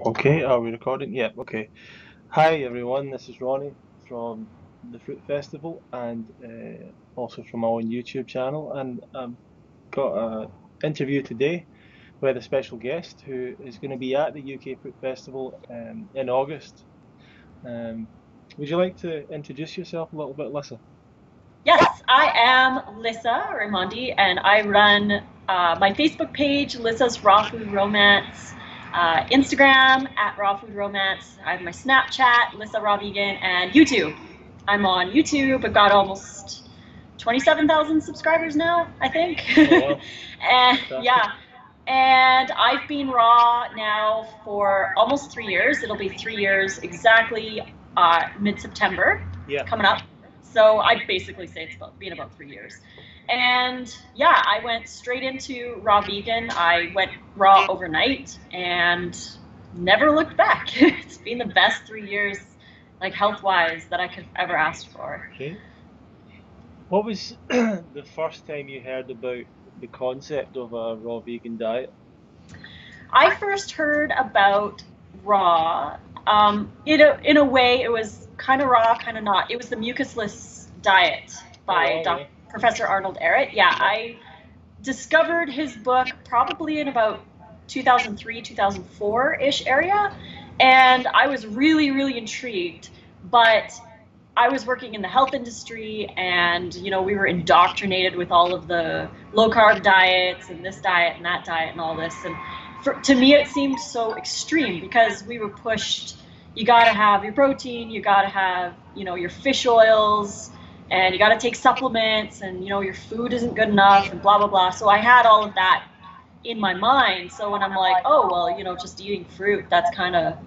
Okay, are we recording? Yeah, okay. Hi everyone, this is Ronnie from the Fruit Festival and also from my own YouTube channel. And I've got a interview today with a special guest who is going to be at the UK Fruit Festival in August. Um, would you like to introduce yourself a little bit, Lissa? Yes, I am Lissa Raimondi, and I run my Facebook page, Lissa's Raw Food Romance, Instagram at Raw Food Romance. I have my Snapchat, Lissa Raw Vegan, and YouTube. I'm on YouTube. I've got almost 27,000 subscribers now, I think. Oh wow, And fantastic. yeah, and I've been raw now for almost 3 years. It'll be 3 years exactly mid-September Yeah, coming up. So I'd basically say it's been about 3 years. And yeah, I went straight into raw vegan. I went raw overnight and never looked back. It's been the best 3 years, like health-wise, that I could have ever asked for. okay. What was the first time you heard about the concept of a raw vegan diet? I first heard about raw. In a way, it was kind of raw, kind of not. It was the mucusless diet Oh by wow, yeah, Professor Arnold Ehret. Yeah, yeah. I discovered his book probably in about 2003, 2004-ish area, and I was really, really intrigued. But I was working in the health industry, and we were indoctrinated with all of the low carb diets and this diet and that diet and all this. And to me, it seemed so extreme because we were pushed. You got to have your protein, you got to have your fish oils, and you got to take supplements, and your food isn't good enough, and blah blah blah. So I had all of that in my mind. So when I'm like, oh well, just eating fruit, that's kind of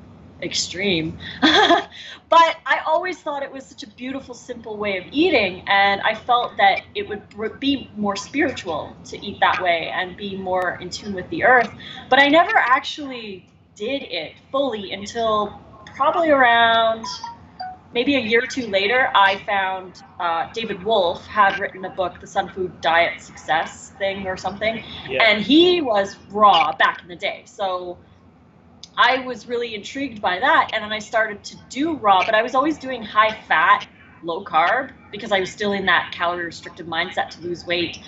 extreme. But I always thought it was such a beautiful, simple way of eating, and I felt that it would be more spiritual to eat that way and be more in tune with the earth. But I never actually did it fully until probably around maybe a year or two later. I found David Wolfe had written a book, The Sun Food Diet Success thing or something, Yeah. and he was raw back in the day. So I was really intrigued by that, and then I started to do raw, but I was always doing high fat, low carb, because I was still in that calorie restricted mindset to lose weight.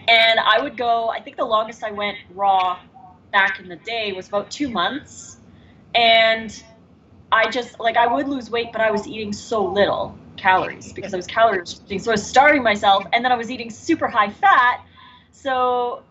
And I would go, I think the longest I went raw back in the day was about 2 months. And I just, like, I would lose weight, but I was eating so little calories because I was calorie restricting. So I was starving myself, and then I was eating super high fat. So,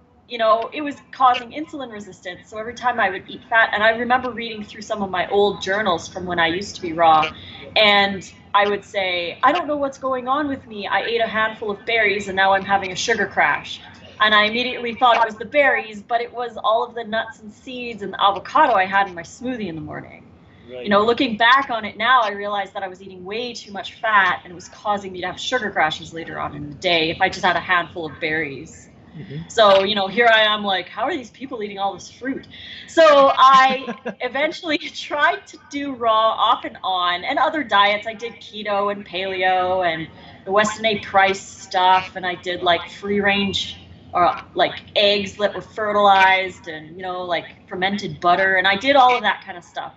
it was causing insulin resistance. So every time I would eat fat, and I remember reading through some of my old journals from when I used to be raw, and I would say, I don't know what's going on with me. I ate a handful of berries, and now I'm having a sugar crash. And I immediately thought it was the berries, but it was all of the nuts and seeds and the avocado I had in my smoothie in the morning. Right. Looking back on it now, I realized that I was eating way too much fat, and it was causing me to have sugar crashes later on in the day if I just had a handful of berries. Hmm. So, here I am like, how are these people eating all this fruit? So I eventually tried to do raw off and on, and other diets. I did keto and paleo and the Weston A. Price stuff, and I did like free range or like eggs that were fertilized, and like fermented butter, and I did all of that kind of stuff.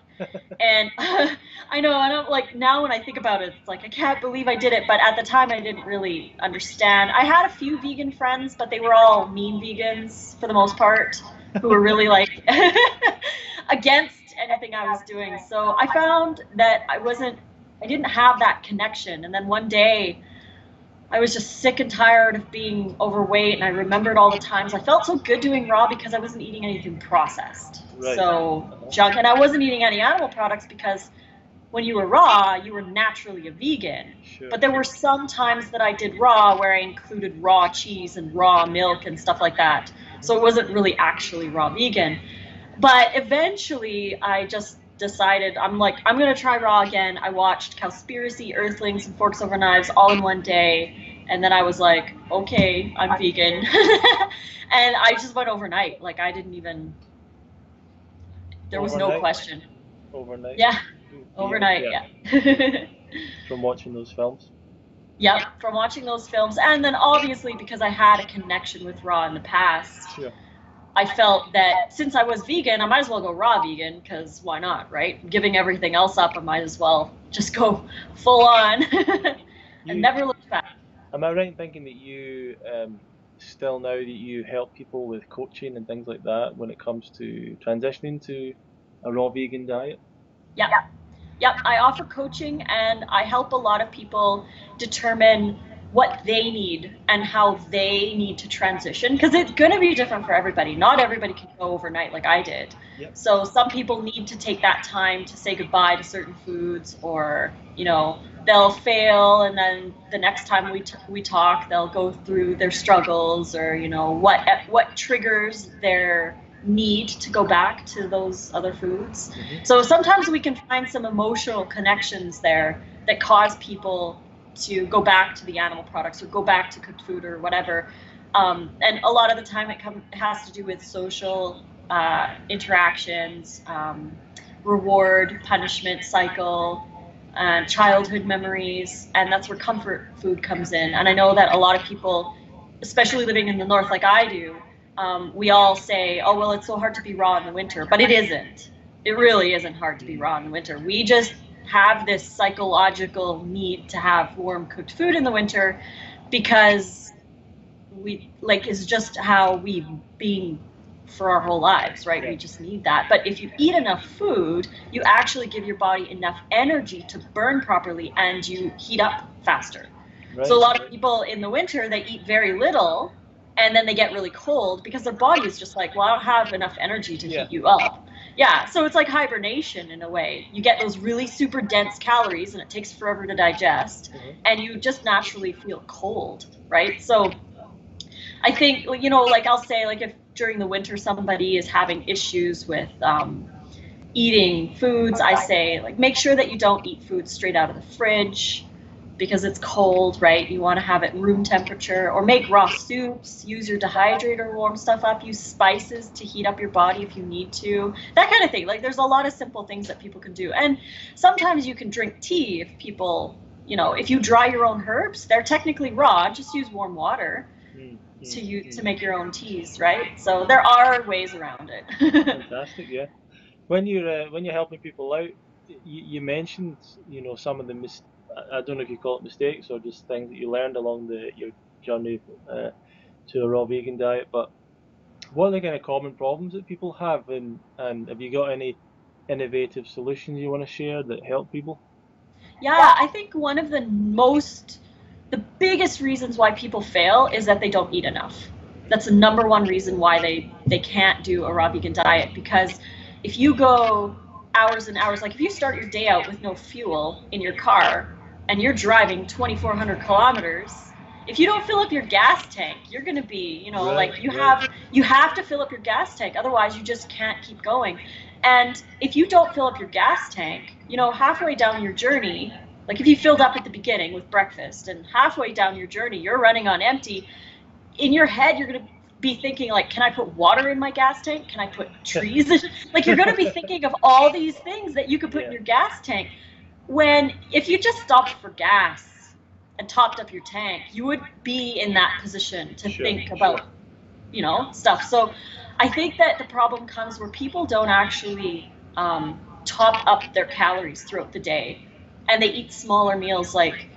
And I know, I don't, like, now when I think about it, it's like I can't believe I did it, but at the time I didn't really understand. I had a few vegan friends, but they were all mean vegans for the most part, who were really like against anything I was doing. So I found that I didn't have that connection. And then one day I was just sick and tired of being overweight, and I remembered all the times I felt so good doing raw because I wasn't eating anything processed. Right. So junk, and I wasn't eating any animal products because when you were raw, you were naturally a vegan. Sure. But there were some times that I did raw where I included raw cheese and raw milk and stuff like that. So it wasn't really actually raw vegan. But eventually I just decided, I'm like, I'm going to try raw again. I watched Cowspiracy, Earthlings, and Forks Over Knives all in one day. And then I was like, okay, I'm vegan. And I just went overnight. Like, I didn't even, there was no Overnight? question. Overnight? Yeah, Yeah, overnight, yeah. yeah. From watching those films? Yep, from watching those films. And then obviously because I had a connection with raw in the past, Sure. I felt that since I was vegan, I might as well go raw vegan, because why not, right? Giving everything else up, I might as well just go full on and You, never look back. am I right in thinking that you still now that you help people with coaching and things like that when it comes to transitioning to a raw vegan diet? Yeah. Yep, I offer coaching and I help a lot of people determine what they need and how they need to transition, because it's going to be different for everybody. Not everybody can go overnight like I did. Yep. So some people need to take that time to say goodbye to certain foods, or, they'll fail, and then the next time we talk, they'll go through their struggles, or, what triggers their need to go back to those other foods. So sometimes we can find some emotional connections there that cause people to go back to the animal products or go back to cooked food or whatever. And a lot of the time it has to do with social interactions, reward, punishment cycle, childhood memories, and that's where comfort food comes in. And I know that a lot of people, especially living in the north like I do, we all say, oh, well, it's so hard to be raw in the winter, but it isn't. It really isn't hard to be raw in the winter. We just have this psychological need to have warm cooked food in the winter because it's just how we've been for our whole lives, right? We just need that. But if you eat enough food, you actually give your body enough energy to burn properly and you heat up faster. Right. So a lot of people in the winter, they eat very little and then they get really cold because their body is just like, well, I don't have enough energy to heat you up. Yeah, so it's like hibernation in a way. You get those really super dense calories and it takes forever to digest, and you just naturally feel cold, right? So I think, like I'll say, like if during the winter somebody is having issues with eating foods, I say, like, make sure that you don't eat food straight out of the fridge because it's cold, right? You want to have it room temperature, or make raw soups, use your dehydrator, warm stuff up, use spices to heat up your body if you need to, that kind of thing. Like there's a lot of simple things that people can do. And sometimes you can drink tea if people, if you dry your own herbs, they're technically raw, just use warm water to make your own teas, right? So there are ways around it. Fantastic, yeah. When you're helping people out, you mentioned some of the I don't know if you call it mistakes or just things that you learned along your journey to a raw vegan diet, but what are the kind of common problems that people have, and have you got any innovative solutions you want to share that help people? Yeah, I think one of the biggest reasons why people fail is that they don't eat enough. That's the number one reason why they can't do a raw vegan diet, because if you go hours and hours, like if you start your day out with no fuel in your car and you're driving 2,400 kilometers, if you don't fill up your gas tank, you're going to be, you have to fill up your gas tank. Otherwise, you just can't keep going. And if you don't fill up your gas tank, halfway down your journey, like if you filled up at the beginning with breakfast and halfway down your journey, you're running on empty, in your head, you're going to be thinking like, can I put water in my gas tank? Can I put trees in? Like you're going to be thinking of all these things that you could put in your gas tank. When if you just stopped for gas and topped up your tank, you would be in that position to think about, stuff. So I think that the problem comes where people don't actually top up their calories throughout the day, and they eat smaller meals. Like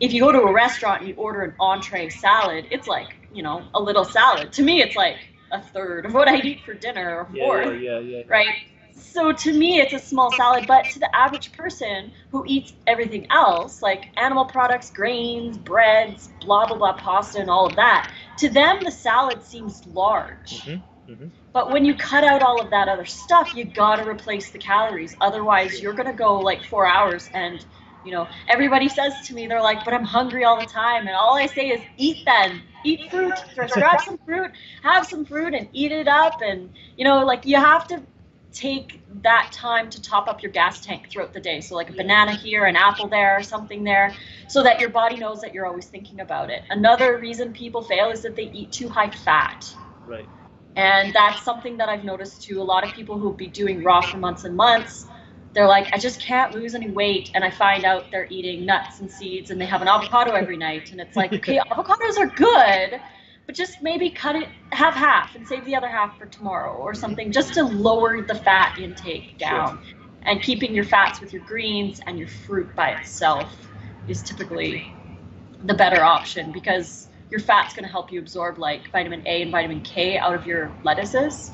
if you go to a restaurant and you order an entree salad, it's like, a little salad. To me, it's like a third of what I'd eat for dinner, or fourth, right? So to me, it's a small salad, but to the average person who eats everything else, like animal products, grains, breads, blah, blah, blah, pasta and all of that, to them, the salad seems large. But when you cut out all of that other stuff, you gotta replace the calories. Otherwise, you're gonna go like 4 hours and, everybody says to me, they're like, but I'm hungry all the time. And all I say is, eat then. Eat fruit. Grab some fruit, have some fruit and eat it up. And, you have to take that time to top up your gas tank throughout the day. So like a banana here, an apple there, something there, so that your body knows that you're always thinking about it. Another reason people fail is that they eat too high fat. Right. And that's something that I've noticed too. A lot of people who'll be doing raw for months and months, they're like, I just can't lose any weight. And I find out they're eating nuts and seeds and they have an avocado every night. And it's like, okay, avocados are good, but just maybe cut it half and save the other half for tomorrow or something, just to lower the fat intake down. Sure. And keeping your fats with your greens and your fruit by itself is typically the better option, because your fat's going to help you absorb like vitamin A and vitamin K out of your lettuces.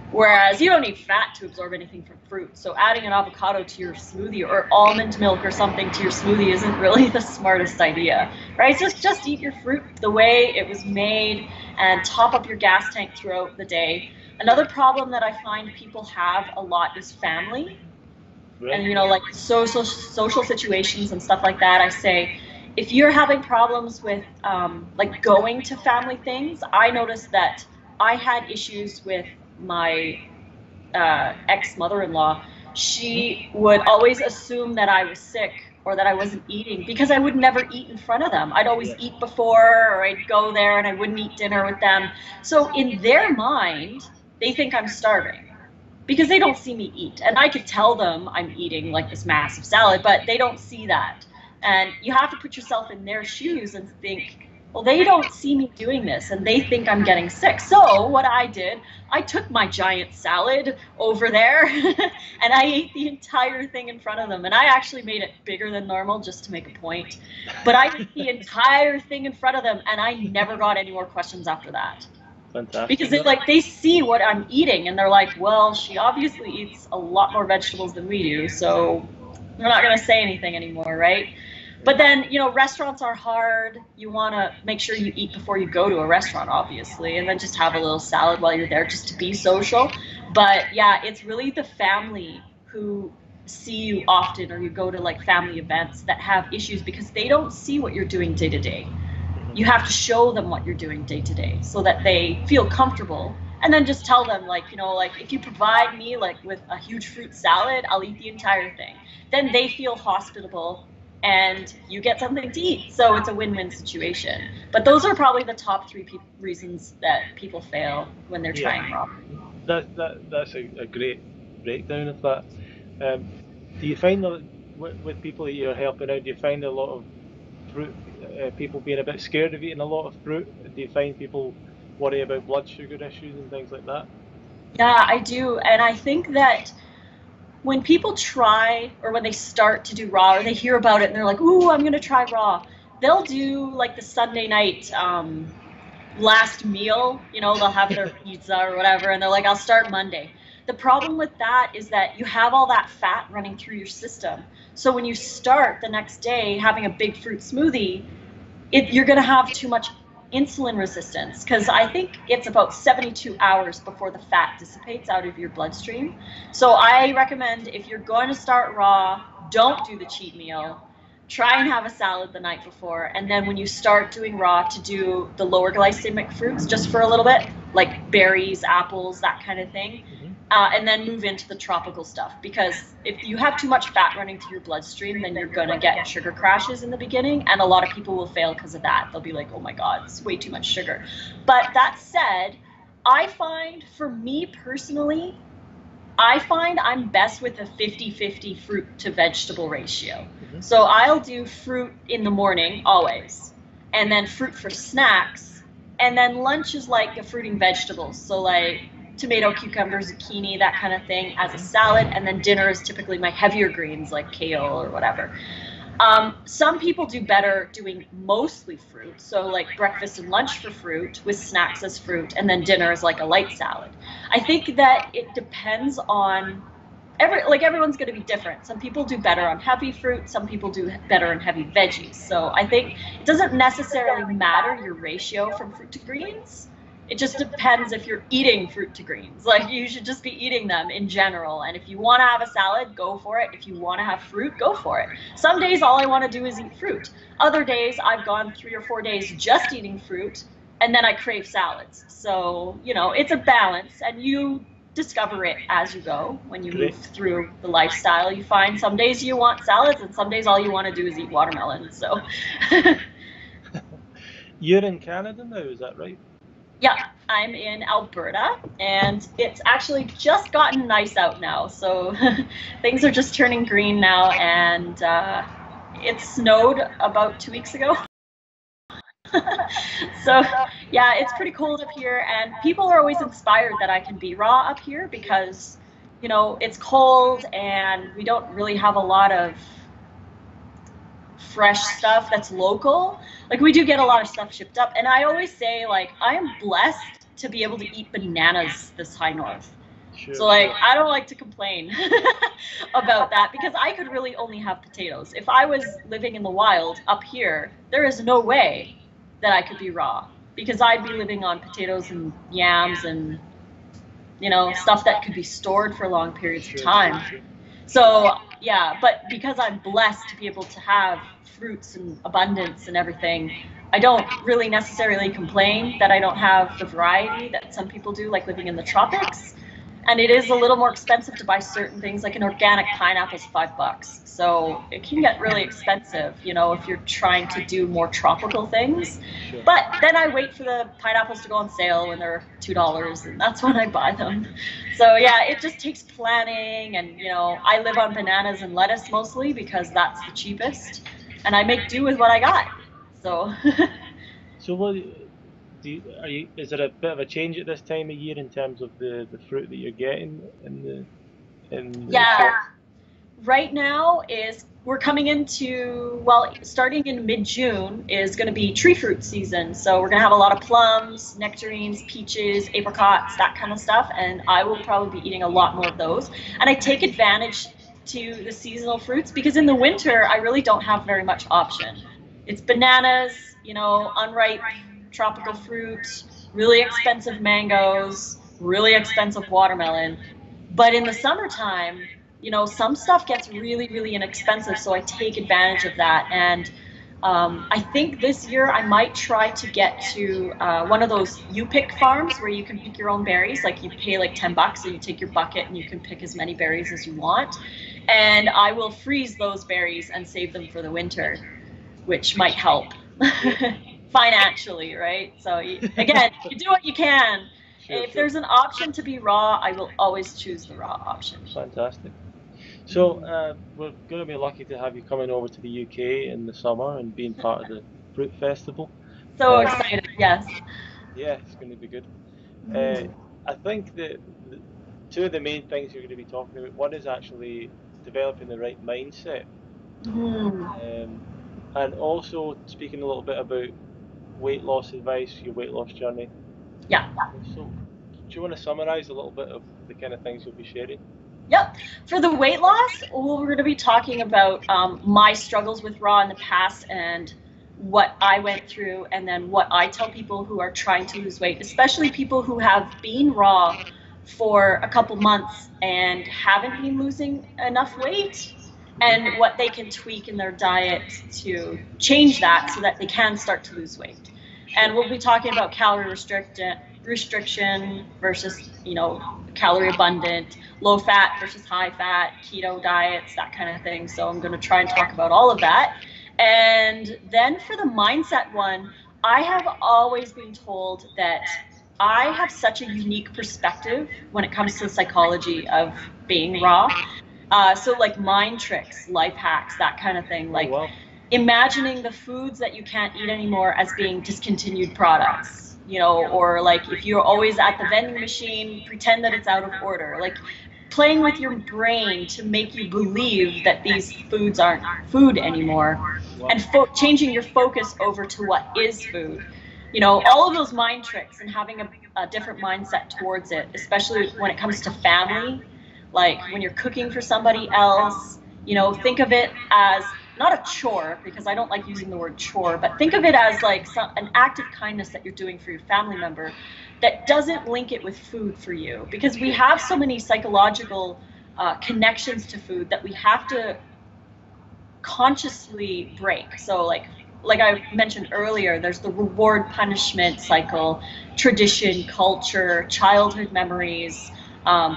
Whereas you don't need fat to absorb anything from fruit. So adding an avocado to your smoothie or almond milk or something to your smoothie isn't really the smartest idea, right? Just eat your fruit the way it was made and top up your gas tank throughout the day. Another problem that I find people have a lot is family. Right. And, you know, like social situations and stuff like that. I say, if you're having problems with like going to family things, I noticed that I had issues with my ex-mother-in-law. She would always assume that I was sick or that I wasn't eating because I would never eat in front of them. I'd always eat before, or I'd go there and I wouldn't eat dinner with them. So in their mind, they think I'm starving because they don't see me eat. And I could tell them I'm eating like this massive salad, but they don't see that. And you have to put yourself in their shoes and think, well, they don't see me doing this and they think I'm getting sick. So what I did, I took my giant salad over there and I ate the entire thing in front of them. And I actually made it bigger than normal just to make a point. But I ate the entire thing in front of them and I never got any more questions after that. Fantastic. Because they see what I'm eating and they're like, well, she obviously eats a lot more vegetables than we do, so we're not going to say anything anymore, right? But then, you know, restaurants are hard. You want to make sure you eat before you go to a restaurant, obviously, and then just have a little salad while you're there just to be social. But yeah, it's really the family who see you often, or you go to like family events, that have issues because they don't see what you're doing day to day. You have to show them what you're doing day to day so that they feel comfortable. And then just tell them, like, you know, like, if you provide me like with a huge fruit salad, I'll eat the entire thing. Then they feel hospitable and you get something to eat. So it's a win-win situation. But those are probably the top three reasons that people fail when they're trying raw. That's a great breakdown of that. Do you find that with people that you're helping out, do you find a lot of fruit, people being a bit scared of eating a lot of fruit? Do you find people worry about blood sugar issues and things like that? Yeah, I do. And I think that when people try, or when they start to do raw, or they hear about it and they're like, ooh, I'm going to try raw, they'll do like the Sunday night last meal, you know, they'll have their pizza or whatever, and they're like, I'll start Monday. The problem with that is that you have all that fat running through your system. So when you start the next day having a big fruit smoothie, you're going to have too much insulin resistance, because I think it's about 72 hours before the fat dissipates out of your bloodstream. So I recommend, if you're going to start raw, don't do the cheat meal. Try and have a salad the night before, and then when you start doing raw, to do the lower glycemic fruits just for a little bit, like berries, apples, that kind of thing. And then move into the tropical stuff, because if you have too much fat running through your bloodstream, then you're going to get sugar crashes in the beginning, and a lot of people will fail because of that. They'll be like, oh my God, it's way too much sugar. But that said, I find, for me personally, I find I'm best with a 50-50 fruit to vegetable ratio. So I'll do fruit in the morning, always, and then fruit for snacks, and then lunch is like a fruiting vegetables. So like tomato, cucumber, zucchini, that kind of thing as a salad, and then dinner is typically my heavier greens like kale or whatever. Some people do better doing mostly fruit, so like breakfast and lunch for fruit with snacks as fruit, and then dinner is like a light salad. I think that it depends on everyone's going to be different. Some people do better on heavy fruit, some people do better on heavy veggies. So I think it doesn't necessarily matter your ratio from fruit to greens. It just depends if you're eating fruit to greens. Like, you should just be eating them in general. And if you want to have a salad, go for it. If you want to have fruit, go for it. Some days all I want to do is eat fruit. Other days I've gone 3 or 4 days just eating fruit, and then I crave salads. So, you know, it's a balance, and you discover it as you go. When you move through the lifestyle, you find some days you want salads and some days all you want to do is eat watermelon. So You're in Canada now, is that right? Yeah, I'm in Alberta, and it's actually just gotten nice out now, so things are just turning green now, and it snowed about 2 weeks ago. So yeah, it's pretty cold up here, and people are always inspired that I can be raw up here because, you know, it's cold and we don't really have a lot of fresh stuff that's local. Like we do get a lot of stuff shipped up, and I always say like I am blessed to be able to eat bananas this high north. Sure, So like sure. I don't like to complain about that because I could really only have potatoes. If I was living in the wild up here, there is no way that I could be raw because I'd be living on potatoes and yams and, you know, stuff that could be stored for long periods of Sure, sure. time. So yeah, but because I'm blessed to be able to have fruits and abundance and everything, I don't really necessarily complain that I don't have the variety that some people do, like living in the tropics. And it is a little more expensive to buy certain things, like an organic pineapple is $5. So it can get really expensive, you know, if you're trying to do more tropical things. Sure. But then I wait for the pineapples to go on sale when they're $2, and that's when I buy them. So yeah, it just takes planning, and you know, I live on bananas and lettuce mostly because that's the cheapest, and I make do with what I got. So So what is there a bit of a change at this time of year in terms of the fruit that you're getting in the yeah, shop? right now is we're coming into, well, starting in mid-June is going to be tree fruit season. So we're going to have a lot of plums, nectarines, peaches, apricots, that kind of stuff, and I will probably be eating a lot more of those. And I take advantage to the seasonal fruits because in the winter I really don't have very much option. It's bananas, you know, unripe tropical fruit, really expensive mangoes, really expensive watermelon. But in the summertime, you know, some stuff gets really, really inexpensive, so I take advantage of that. And I think this year I might try to get to one of those you pick farms where you can pick your own berries. Like you pay like $10 and you take your bucket and you can pick as many berries as you want. And I will freeze those berries and save them for the winter, which might help financially, right? So again, you do what you can. Sure, If sure. there's an option to be raw, I will always choose the raw option. Fantastic. So we're going to be lucky to have you coming over to the UK in the summer and being part of the Fruit Festival. So Uh, excited, yes. yeah, it's going to be good. Uh, Mm. I think that two of the main things you're going to be talking about, one is actually developing the right mindset, Mm. um, and also speaking a little bit about weight loss advice, your weight loss journey. Yeah. So, do you want to summarize a little bit of the kind of things you'll be sharing? Yep. For the weight loss, we're going to be talking about my struggles with raw in the past and what I went through, and then what I tell people who are trying to lose weight, especially people who have been raw for a couple months and haven't been losing enough weight, Hmm. and what they can tweak in their diet to change that so that they can start to lose weight. Sure. And we'll be talking about restriction versus, you know, calorie abundant, low fat versus high fat, keto diets, that kind of thing. So I'm going to try and talk about all of that. And then for the mindset one, I have always been told that I have such a unique perspective when it comes to the psychology of being raw. So like mind tricks, life hacks, that kind of thing. Oh Like wow. imagining the foods that you can't eat anymore as being discontinued products, you know, or like if you're always at the vending machine, pretend that it's out of order. Like playing with your brain to make you believe that these foods aren't food anymore, Wow. and changing your focus over to what is food. You know, all of those mind tricks and having a different mindset towards it, especially when it comes to family. Like when you're cooking for somebody else, you know, think of it as not a chore, because I don't like using the word chore, but think of it as like an act of kindness that you're doing for your family member that doesn't link it with food for you, because we Sure. have so many psychological connections to food that we have to consciously break. So like I mentioned earlier, there's the reward punishment cycle, tradition, culture, childhood memories,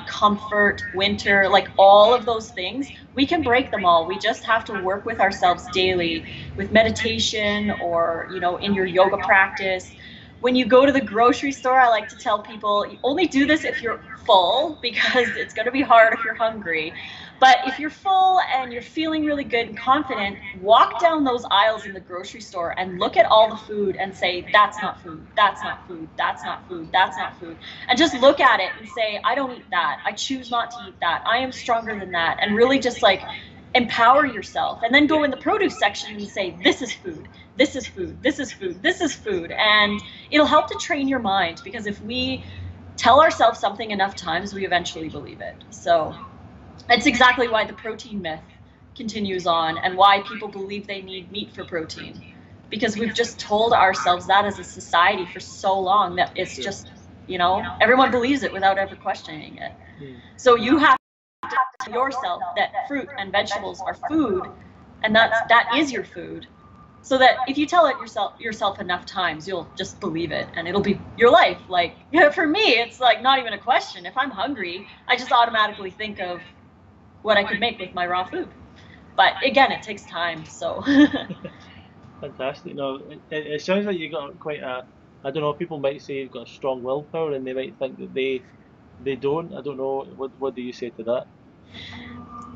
comfort, winter, like all of those things. We can break them all. We just have to work with ourselves daily with meditation, or, you know, in your yoga practice. When you go to the grocery store, I like to tell people, you only do this if you're full, because it's going to be hard if you're hungry. But if you're full and you're feeling really good and confident, walk down those aisles in the grocery store and look at all the food and say, that's not food, that's not food, that's not food, that's not food. And just look at it and say, I don't eat that. I choose not to eat that. I am stronger than that. And really just like empower yourself. And then go in the produce section and say, this is food. This is food, this is food, this is food. And it'll help to train your mind, because if we tell ourselves something enough times, we eventually believe it. So that's exactly why the protein myth continues on, and why people believe they need meat for protein. Because we've just told ourselves that as a society for so long that it's just, you know, everyone believes it without ever questioning it. So you have to tell yourself that fruit and vegetables are food, and that is your food. So that if you tell it yourself enough times, you'll just believe it, and it'll be your life. Like, for me, it's like not even a question. If I'm hungry, I just automatically think of what I could make with my raw food. But again, it takes time. So Fantastic. No, it sounds like you got quite a, I don't know, people might say you've got a strong willpower, and they might think that they don't. I don't know. What do you say to that?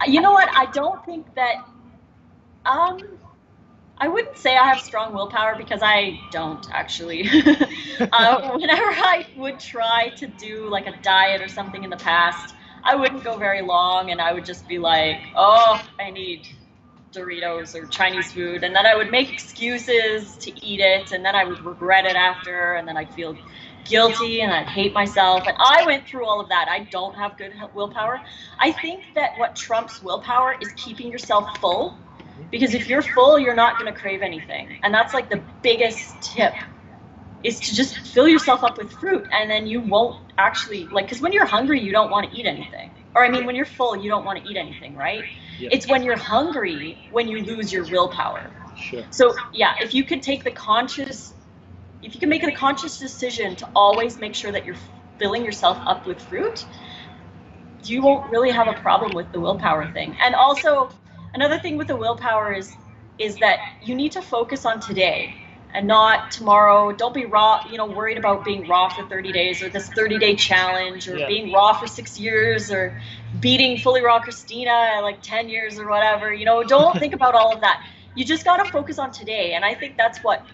You know what? I don't think that. I wouldn't say I have strong willpower, because I don't actually. Whenever I would try to do like a diet or something in the past, I wouldn't go very long, and I would just be like, oh, I need Doritos or Chinese food, and then I would make excuses to eat it, and then I would regret it after, and then I'd feel guilty and I'd hate myself. And I went through all of that. I don't have good willpower. I think that what trumps willpower is keeping yourself full. Because if you're full, you're not going to crave anything. And that's like the biggest tip, is to just fill yourself up with fruit, and then you won't actually, like, because when you're hungry, you don't want to eat anything. Or I mean, when you're full, you don't want to eat anything, right? Yeah. It's when you're hungry when you lose your willpower. Sure. So yeah, if you can make the conscious decision to always make sure that you're filling yourself up with fruit, you won't really have a problem with the willpower thing. And also, another thing with the willpower is that you need to focus on today and not tomorrow. Don't be worried about being raw for 30 days or this 30-day challenge, or being raw for 6 years, or beating Fully Raw Christina like 10 years or whatever. Don't think about all of that. You just got to focus on today. And I think that's what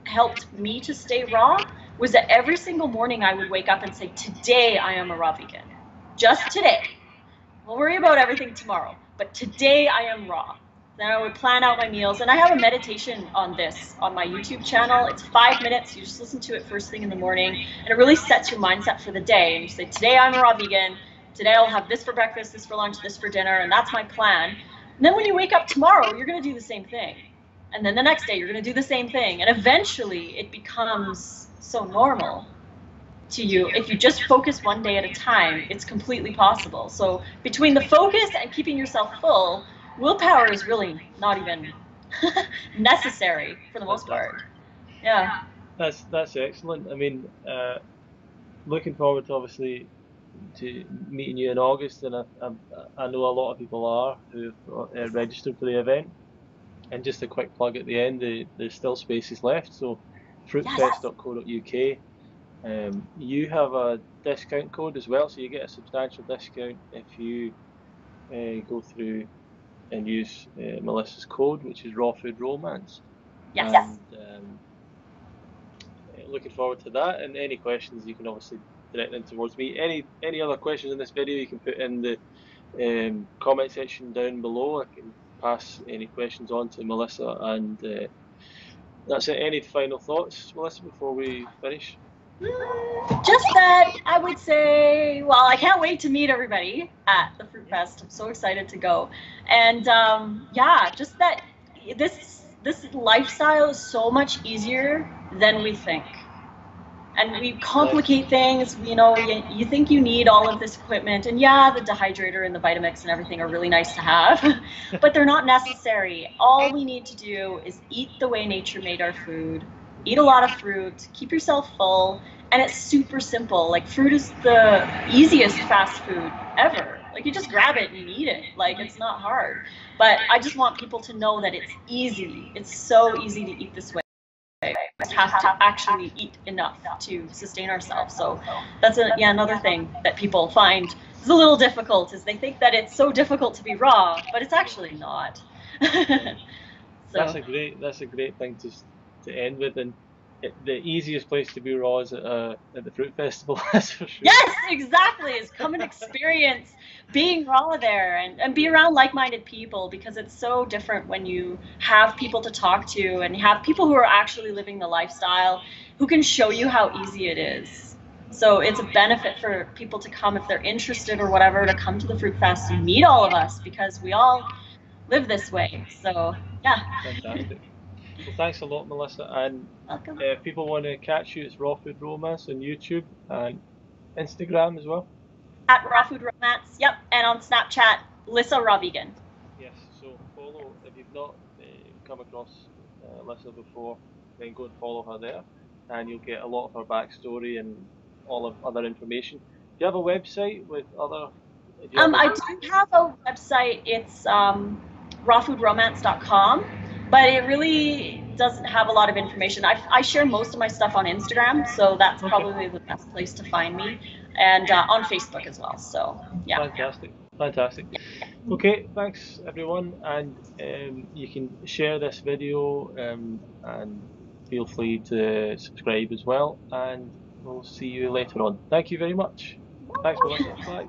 helped me to stay raw, was that every single morning I would wake up and say, today I am a raw vegan. Just today. We'll worry about everything tomorrow, but today I am raw. Then I would plan out my meals, and I have a meditation on this on my YouTube channel. It's 5 minutes. You just listen to it first thing in the morning, and it really sets your mindset for the day. And you say, today I'm a raw vegan. Today I'll have this for breakfast, this for lunch, this for dinner, and that's my plan. And then when you wake up tomorrow, you're going to do the same thing. And then the next day, you're going to do the same thing. And eventually, it becomes so normal to you. If you just focus one day at a time, it's completely possible. So between the focus and keeping yourself full, willpower is really not even necessary for the most part. Yeah. That's excellent. I mean, looking forward to, obviously, to meeting you in August, and I know a lot of people are who've registered for the event. And just a quick plug at the end, there's still spaces left, so fruitfest.co.uk. You have a discount code as well, so you get a substantial discount if you go through and use Melissa's code, which is Raw Food Romance. Yes. And looking forward to that. And any questions, you can obviously direct them towards me. Any other questions in this video, you can put in the comment section down below. I can pass any questions on to Melissa, and that's it. Any final thoughts, Melissa, before we finish? Just that I would say, well, I can't wait to meet everybody at the Fruitfest. I'm so excited to go. And yeah, just that this lifestyle is so much easier than we think. And we complicate things. You think you need all of this equipment, and yeah, the dehydrator and the Vitamix and everything are really nice to have, but they're not necessary. All we need to do is eat the way nature made our food, eat a lot of fruit, keep yourself full, and it's super simple. Like, fruit is the easiest fast food ever. Like, you just grab it and you eat it. Like, it's not hard. But I just want people to know that it's easy. It's so easy to eat this way. have to actually eat enough to sustain ourselves. So that's another thing that people find is a little difficult, is they think that it's so difficult to be raw, but it's actually not. That's So a great thing to end with, and the easiest place to be raw is at the fruit festival. That's for sure. yes, exactly, is come and experience being raw there, and be around like-minded people, because it's so different when you have people to talk to and you have people who are actually living the lifestyle, who can show you how easy it is. So it's a benefit for people to come, if they're interested or whatever, to come to the Fruit Fest and meet all of us, because we all live this way. So yeah. Fantastic. Well, thanks a lot, Melissa. And Welcome. if people want to catch you, it's Raw Food Romance on YouTube and Instagram as well. At Raw Food Romance, yep, and on Snapchat, Lissa Raw Vegan. Yes, so follow, if you've not come across Alyssa before, then go and follow her there, and you'll get a lot of her backstory and all of other information. Do you have a website with other? Do you have I do have a website. It's rawfoodromance.com, but it really doesn't have a lot of information. I share most of my stuff on Instagram, so that's probably the best place to find me, and on Facebook as well. So yeah. Fantastic, fantastic. Okay, thanks everyone, and you can share this video and feel free to subscribe as well, and we'll see you later on. Thank you very much. Thanks, Melissa. Bye.